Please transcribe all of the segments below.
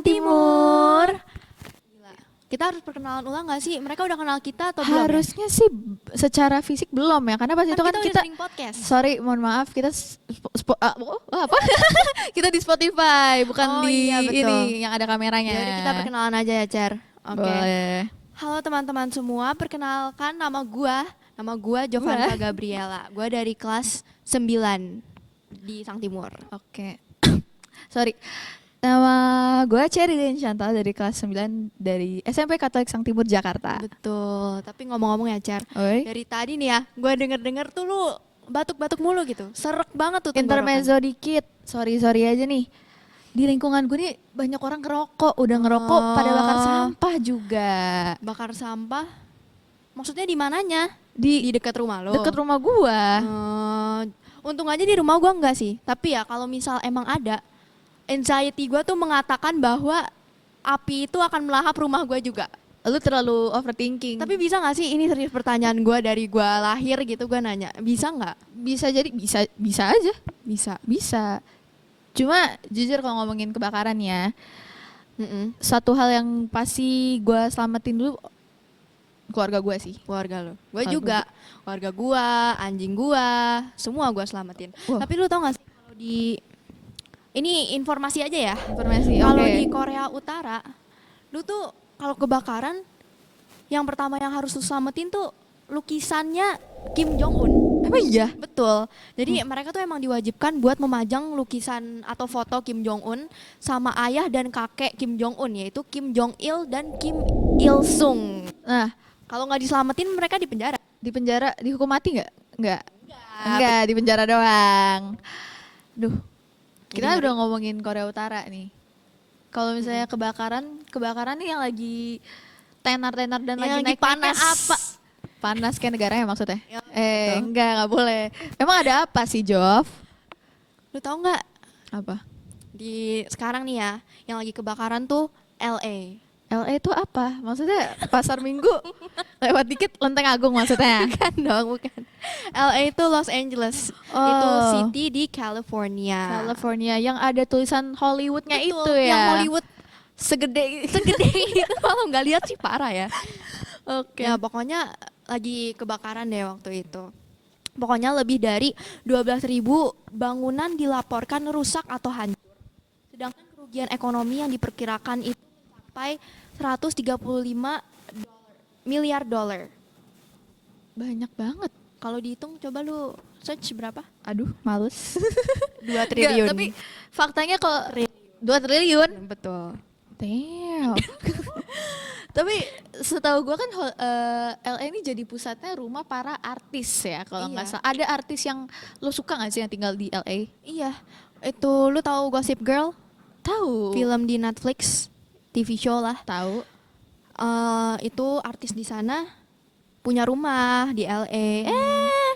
Timur. Gila. Kita harus perkenalan ulang gak sih? Mereka udah kenal kita atau belum? Harusnya sih secara fisik belum ya, karena pas itu kan udah kita sering podcast. sorry, mohon maaf, kita apa? Kita di Spotify, bukan Oh, di iya, betul. ini yang ada kameranya. Jadi kita perkenalan aja ya, Cer. Oke. Boleh. Halo teman-teman semua, perkenalkan nama gua Jovanka Gabriela. Gua dari kelas 9 di Sang Timur. Oke. Sorry. Nama gue Cherry dan Chantal dari kelas 9 dari SMP Katolik Sang Timur Jakarta. Betul. Tapi ngomong-ngomong ya, Cer. Oi. Dari tadi nih ya, gua denger-denger tuh lu batuk-batuk mulu gitu. Serek banget tuh tenggorokan. Intermezzo dikit. Sorry aja nih. Di lingkungan gue nih banyak orang ngerokok. Udah ngerokok pada bakar sampah juga. Bakar sampah? Maksudnya di mananya? Di dekat rumah lo? deket rumah gue. Untung aja di rumah gua enggak sih. Tapi ya kalau misal emang ada, anxiety gua tuh mengatakan bahwa api itu akan melahap rumah gua juga. Lu terlalu overthinking. Tapi bisa gak sih, ini serius pertanyaan gua dari gua lahir gitu, gua nanya, bisa nggak? bisa jadi bisa aja. Bisa. Cuma jujur kalau ngomongin kebakaran ya, satu hal yang pasti gue selamatin dulu keluarga gue sih. Keluarga lo. Gua juga. Keluarga gua, anjing gua, semua gua selamatin. Wow. Tapi lu tau gak sih kalau di ini informasi aja ya. Informasi. Kalau Oke. di Korea Utara, lu tuh kalau kebakaran, yang pertama yang harus lu selamatin tuh lukisannya Kim Jong Un. Emang iya? Betul. Jadi mereka tuh emang diwajibkan buat memajang lukisan atau foto Kim Jong Un sama ayah dan kakek Kim Jong Un, yaitu Kim Jong Il dan Kim Il Sung. Nah, Kalau nggak diselamatin mereka di penjara. di penjara dihukum mati nggak? Enggak, di penjara doang. Duh, kita Jadi udah ngomongin Korea Utara nih. Kalau misalnya kebakaran nih yang lagi tenar-tenar dan Yang lagi lagi naik-naiknya panas. apa? Panas kayak negaranya maksudnya? Ya, Enggak boleh. Emang ada apa sih, Jov? Lu tahu nggak Apa? di sekarang nih ya, yang lagi kebakaran tuh LA. LA itu apa? Maksudnya pasar Minggu lewat dikit Lenteng Agung maksudnya? Bukan dong, bukan. LA itu Los Angeles. Oh. Itu city di California. California yang ada tulisan Hollywoodnya Betul, itu ya. yang Hollywood segede itu kalau nggak lihat sih parah ya. Oke. Ya pokoknya lagi kebakaran deh waktu itu. Pokoknya lebih dari 12.000 bangunan dilaporkan rusak atau hancur. Sedangkan kerugian ekonomi yang diperkirakan itu mencapai 135 miliar dolar. Banyak banget. Kalau dihitung coba lu search berapa? Aduh, males. 2 triliun. Tapi faktanya kok 2 triliun. Betul. Damn. Tapi setahu gue kan LA ini jadi pusatnya rumah para artis ya kalau nggak Iya. salah. Ada artis yang lo suka nggak sih yang tinggal di LA? Iya. Itu lu tahu Gossip Girl? Tahu. Film di Netflix, TV show lah. Tahu. Itu artis di sana punya rumah di LA.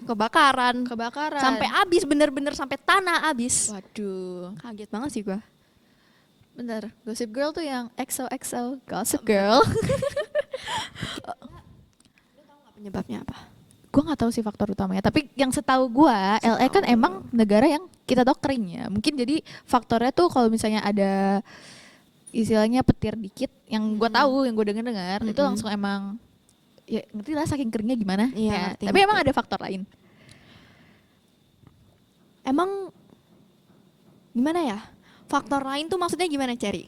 Kebakaran. Sampai habis, bener-bener sampai tanah habis. Waduh. Kaget banget sih gua. Bentar, Gossip Girl tuh yang XOXO Gossip Girl. Penyebabnya apa? Gue nggak tahu sih faktor utamanya, tapi yang setahu gue LA kan emang negara yang kita tahu kering ya. Mungkin jadi faktornya tuh kalau misalnya ada istilahnya petir dikit, yang gue tahu, yang gue dengar itu langsung emang ya ngerti lah saking keringnya gimana. Iya, Ya. ngerti, Tapi emang ada faktor lain. Emang gimana ya? Faktor lain tuh maksudnya gimana, Cherry?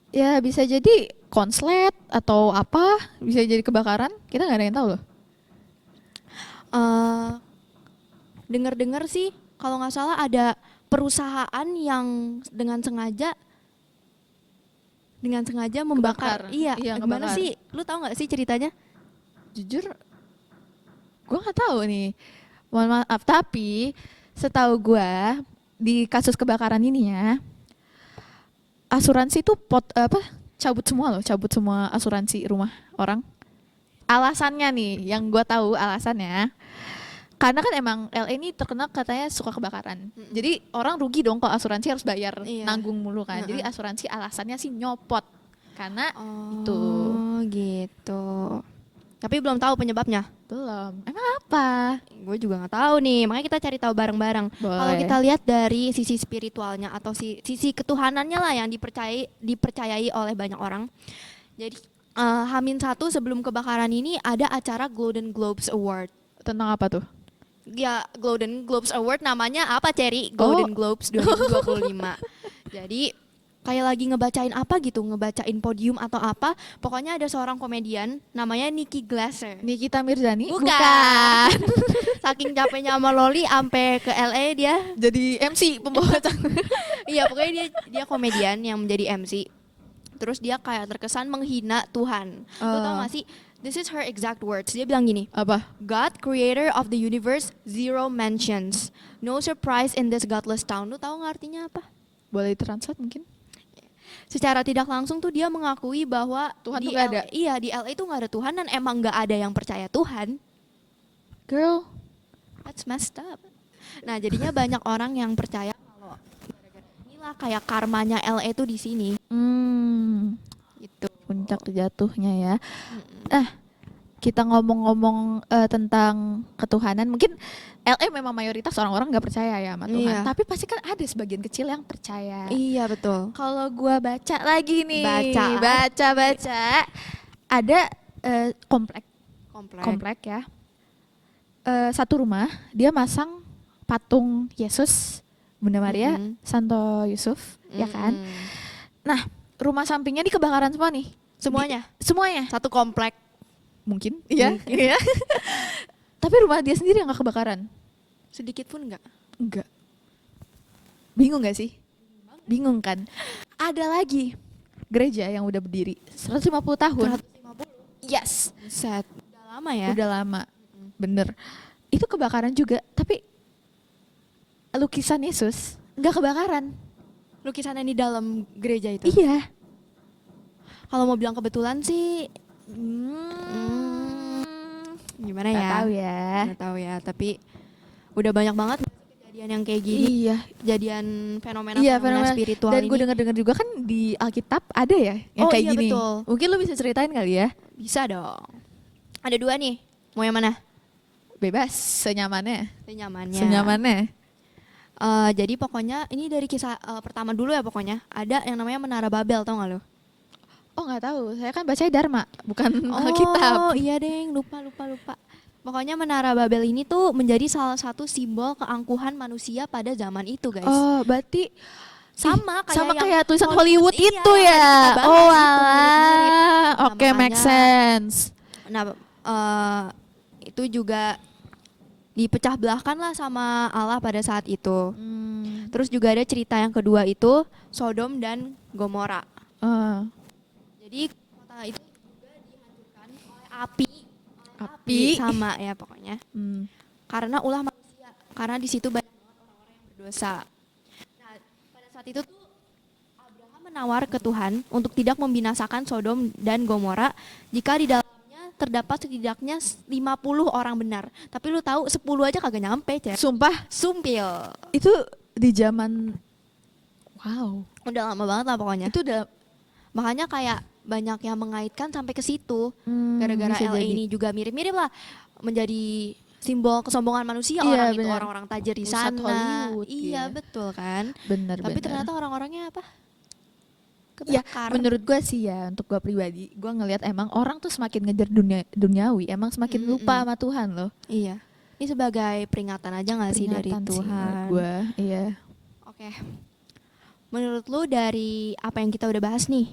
Ya bisa jadi konslet atau apa, bisa jadi kebakaran. Kita nggak ada yang tahu loh. Dengar-dengar sih kalau nggak salah ada perusahaan yang dengan sengaja membakar. Kebakar. Iya, Iya, gimana ngebakar. sih? Lu tahu nggak sih ceritanya? Jujur, gue nggak tahu nih. Mohon maaf, tapi setahu gue di kasus kebakaran ini ya, asuransi tuh cabut semua asuransi rumah orang. Alasannya nih, yang gue tahu alasannya, karena kan emang LA ini terkenal katanya suka kebakaran. Jadi orang rugi dong kalau asuransi harus bayar Iya. nanggung mulu kan. Jadi asuransi alasannya sih nyopot karena itu. Oh gitu. Tapi belum tahu penyebabnya. Belum. Emang apa? Gue juga nggak tahu nih, makanya kita cari tahu bareng-bareng. Kalau Boleh. kita lihat dari sisi spiritualnya atau sisi ketuhanannya lah yang dipercayai oleh banyak orang. Jadi Hamin satu sebelum kebakaran ini ada acara Golden Globes Award. Tentang apa tuh? Ya, Golden Globes Award namanya apa, Cherry? Golden Globes 2025. Jadi kayak lagi ngebacain apa gitu, ngebacain podium atau apa. Pokoknya ada seorang komedian namanya Nikki Glaser. Nikita Mirzani? Bukan. Saking capeknya sama Loli sampai ke LA dia. Jadi MC pembawa acara. Iya, pokoknya dia komedian yang menjadi MC. Terus dia kayak terkesan menghina Tuhan. Lo tau gak sih? This is her exact words. Dia bilang gini, Apa? God, creator of the universe, zero mentions. No surprise in this godless town. Lo tau gak artinya apa? Boleh translate mungkin? Secara tidak langsung tuh dia mengakui bahwa Tuhan di tuh nggak ada. Iya, di LA itu nggak ada Tuhan dan emang nggak ada yang percaya Tuhan. Girl. That's messed up. Nah, jadinya banyak orang yang percaya kalau gara-gara inilah kayak karmanya LA tuh di sini. Gitu. Puncak jatuhnya ya. Kita ngomong-ngomong tentang ketuhanan, mungkin LA memang mayoritas orang-orang nggak percaya ya sama Tuhan. Iya. Tapi pasti kan ada sebagian kecil yang percaya. Iya, betul. Kalau gua baca lagi nih, Baca. baca, ada komplek Komplek. ya. Satu rumah dia masang patung Yesus, Bunda Maria, Santo Yusuf, ya kan. Nah, rumah sampingnya di kebakaran semua nih. Semuanya. Satu komplek. Mungkin, iya. Iya. Tapi rumah dia sendiri yang nggak kebakaran. Sedikit pun enggak. Enggak. Bingung gak sih? Bingung kan? Ada lagi gereja yang udah berdiri 150 tahun. 150. Yes. Set. Udah lama ya? Udah lama. Bener. Itu kebakaran juga, tapi lukisan Yesus nggak kebakaran. Lukisan yang di dalam gereja itu. Iya. Kalau mau bilang kebetulan sih gimana Nggak ya? tahu ya. Nggak tahu ya, tapi udah banyak banget kejadian yang kayak gini. Iya. Kejadian fenomena spiritual Dan ini. gue dengar juga kan di Alkitab ada ya yang Oh, kayak iya, gini. betul. Mungkin lu bisa ceritain kali ya. Bisa dong. Ada dua nih. Mau yang mana? Bebas, senyamannya. Senyamannya. Senyamannya. Jadi pokoknya ini dari kisah pertama dulu ya pokoknya. Ada yang namanya Menara Babel, tau gak lo? Oh nggak tahu, saya kan bacanya Dharma, bukan Alkitab. Oh iya deng, lupa. Pokoknya Menara Babel ini tuh menjadi salah satu simbol keangkuhan manusia pada zaman itu, guys. Oh, berarti Sama kayak tulisan Hollywood, Hollywood iya, itu yang ya. kita bahas Oh itu, alah. mirip-mirip. Oke, Nah, make makanya- sense. Nah, itu juga dipecah belahkan lah sama Allah pada saat itu. Terus juga ada cerita yang kedua itu Sodom dan Gomora. Jadi kota itu juga dihancurkan oleh api sama ya pokoknya. Karena ulah manusia. Karena di situ banyak banget orang-orang yang berdosa. Nah, pada saat itu tuh Abraham menawar ke Tuhan untuk tidak membinasakan Sodom dan Gomora jika di dalamnya terdapat setidaknya 50 orang benar. Tapi lu tahu 10 aja kagak nyampe, Cer. Sumpah, Sumpil. itu di zaman Udah lama banget lah pokoknya. itu udah Makanya kayak banyak yang mengaitkan sampai ke situ. Gara-gara bisa LA jadi. ini juga mirip-mirip lah menjadi simbol kesombongan manusia Iya, orang itu, benar. orang-orang tajir di Pusat sana. Hollywood, Iya, iya. betul kan? bener. Tapi ternyata orang-orangnya apa? Ya, Kebakar. menurut gue sih ya, untuk gue pribadi, gue ngelihat emang orang tuh semakin ngejar duniawi, emang semakin lupa sama Tuhan loh. Iya. Ini sebagai peringatan aja gak sih dari Peringatan sih menurut Tuhan? gue, iya. Oke. Menurut lu dari apa yang kita udah bahas nih,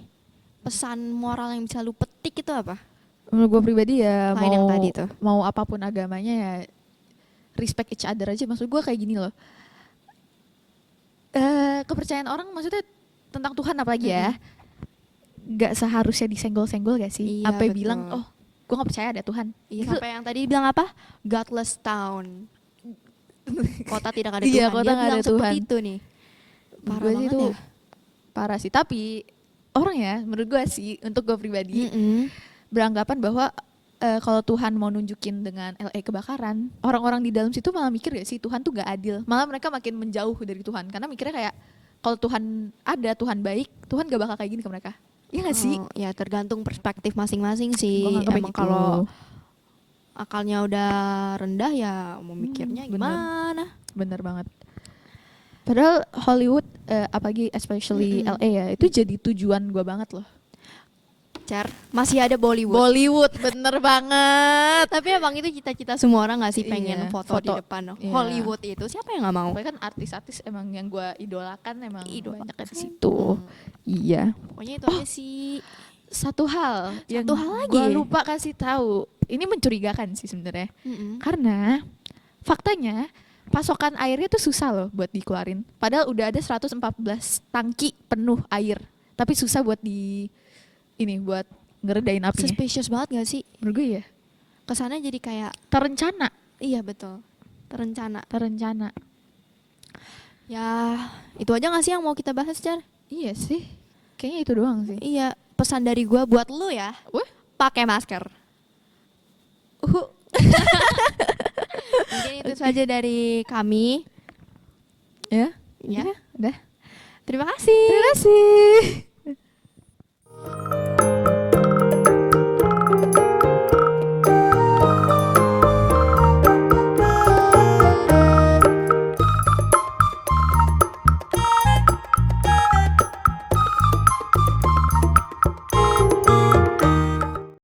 pesan moral yang bisa lu petik itu apa? Menurut gue pribadi ya, Selain yang tadi tuh. mau apapun agamanya ya respect each other aja. Maksud gue kayak gini loh, kepercayaan orang maksudnya tentang Tuhan apalagi ya, gak seharusnya disenggol-senggol gak sih? Iya, Apa betul. bilang, oh gue gak percaya ada Tuhan. Iya, Itu- sampai yang tadi bilang apa? Godless town. Kota tidak ada Iya, Tuhan. kota Dia nggak ada bilang seperti Tuhan. itu nih. Parah Gue sih banget itu ya. parah sih. Tapi orang ya, menurut gue sih, untuk gue pribadi beranggapan bahwa kalau Tuhan mau nunjukin dengan LA kebakaran, orang-orang di dalam situ malah mikir gak sih Tuhan tuh gak adil. Malah mereka makin menjauh dari Tuhan karena mikirnya kayak kalau Tuhan ada, Tuhan baik, Tuhan gak bakal kayak gini ke mereka. Iya gak sih? Oh, ya tergantung perspektif masing-masing sih. Gua nganggapnya Emang gitu. kalau akalnya udah rendah ya mau mikirnya bener. gimana? Bener banget. Padahal Hollywood, apalagi especially LA ya, itu jadi tujuan gue banget loh. Cer, masih ada Bollywood. Bollywood, bener banget. Tapi emang itu cita-cita semua orang gak sih pengen Iya, foto di foto. depan Iya. Hollywood itu? Siapa yang gak mau? Pokoknya kan artis-artis emang yang gue idolakan emang Idolakan. banyak di situ. Iya. Pokoknya itu aja sih. Satu hal yang lagi. gue lupa kasih tahu. Ini mencurigakan sih sebenarnya. Karena faktanya pasokan airnya tuh susah loh buat dikeluarin. Padahal udah ada 114 tangki penuh air, tapi susah buat buat ngeredain apinya. Suspicious banget gak sih? Menurut gue ya, Kesannya jadi kayak, terencana. iya betul, terencana. Ya, itu aja gak sih yang mau kita bahas, Cer? Iya sih. Kayaknya itu doang sih. Iya, pesan dari gua buat lu ya, Wah, pakai masker. Mungkin itu saja dari kami. ya. Ya, Udah. terima kasih. Terima kasih.